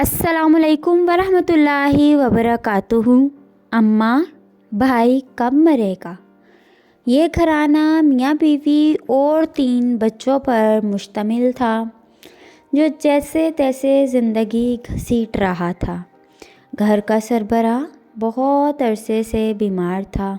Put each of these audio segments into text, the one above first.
अस्सलाम वालेकुम वरहमतुल्लाहि वबरकातुहू। अम्मा भाई कब मरेगा। ये घराना मियाँ बीवी और 3 बच्चों पर मुश्तमिल था जो जैसे तैसे ज़िंदगी घसीट रहा था। घर का सरबराह बहुत अरसे से बीमार था।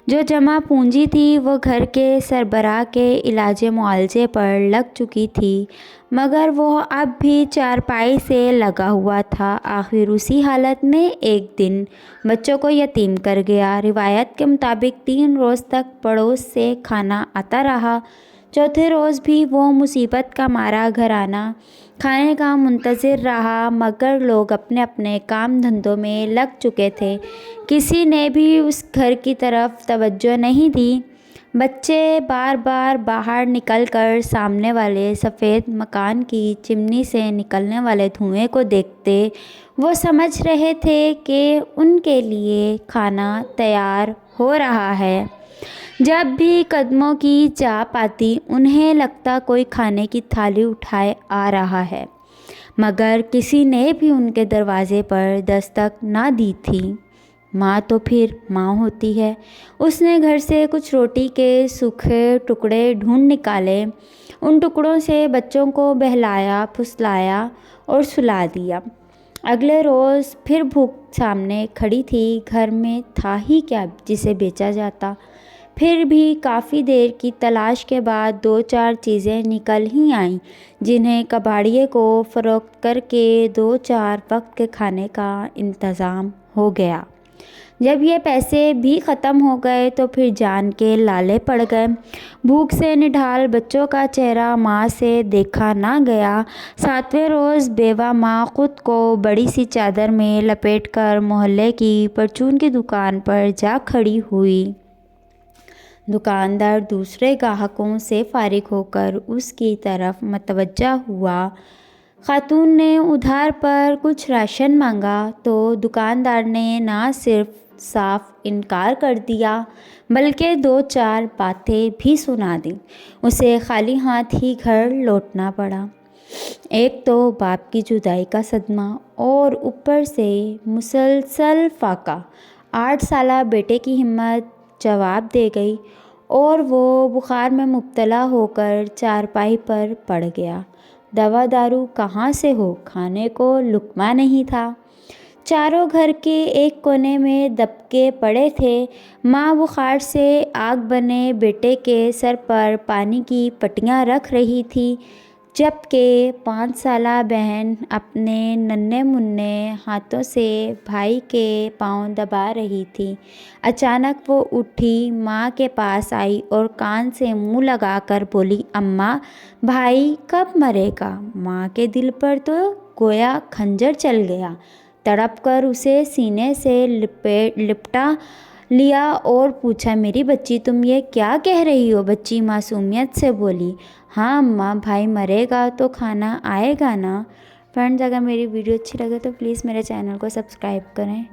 जो जमा पूंजी थी वो घर के सरबराह के इलाज मुआलजे पर लग चुकी थी, मगर वो अब भी चारपाई से लगा हुआ था। आखिर उसी हालत में एक दिन बच्चों को यतीम कर गया। रिवायत के मुताबिक 3 रोज़ तक पड़ोस से खाना आता रहा। चौथे रोज़ भी वो मुसीबत का मारा घराना खाने का मुंतज़िर रहा, मगर लोग अपने अपने काम धंधों में लग चुके थे। किसी ने भी उस घर की तरफ तवज्जो नहीं दी। बच्चे बार बार बाहर निकलकर सामने वाले सफ़ेद मकान की चिमनी से निकलने वाले धुएं को देखते वो समझ रहे थे कि उनके लिए खाना तैयार हो रहा है। जब भी कदमों की चाप आती उन्हें लगता कोई खाने की थाली उठाए आ रहा है, मगर किसी ने भी उनके दरवाज़े पर दस्तक ना दी थी। माँ तो फिर माँ होती है। उसने घर से कुछ रोटी के सूखे टुकड़े ढूंढ निकाले। उन टुकड़ों से बच्चों को बहलाया, फुसलाया और सुला दिया। अगले रोज़ फिर भूख सामने खड़ी थी। घर में था ही क्या जिसे बेचा जाता। फिर भी काफ़ी देर की तलाश के बाद 2-4 चीज़ें निकल ही आईं, जिन्हें कबाड़िए को फ़रोख्त करके 2-4 वक्त के खाने का इंतज़ाम हो गया। जब ये पैसे भी ख़त्म हो गए तो फिर जान के लाले पड़ गए। भूख से निढाल बच्चों का चेहरा माँ से देखा ना गया। 7वें रोज़ बेवा माँ खुद को बड़ी सी चादर में लपेटकर मोहल्ले की परचून की दुकान पर जा खड़ी हुई। दुकानदार दूसरे ग्राहकों से फारिग होकर उसकी तरफ मतवज्जा हुआ। खातून ने उधार पर कुछ राशन मांगा तो दुकानदार ने ना सिर्फ साफ इनकार कर दिया, बल्कि 2-4 बातें भी सुना दी। उसे खाली हाथ ही घर लौटना पड़ा। एक तो बाप की जुदाई का सदमा और ऊपर से मुसलसल फाका। 8 साला बेटे की हिम्मत जवाब दे गई और वो बुखार में मुब्तला होकर चारपाई पर पड़ गया। दवा दारू कहाँ से हो, खाने को लुक़मा नहीं था। चारों घर के एक कोने में दबके पड़े थे। माँ बुखार से आग बने बेटे के सर पर पानी की पट्टियाँ रख रही थी, जबकि 5 साला बहन अपने नन्हे मुन्ने हाथों से भाई के पाँव दबा रही थी। अचानक वो उठी, माँ के पास आई और कान से मुंह लगाकर बोली, अम्मा भाई कब मरेगा। माँ के दिल पर तो गोया खंजर चल गया। तड़प कर उसे सीने से लिपटा लिया और पूछा, मेरी बच्ची तुम ये क्या कह रही हो। बच्ची मासूमियत से बोली, हाँ अम्मा भाई मरेगा तो खाना आएगा ना। फ्रेंड्स, अगर मेरी वीडियो अच्छी लगे तो प्लीज़ मेरे चैनल को सब्सक्राइब करें।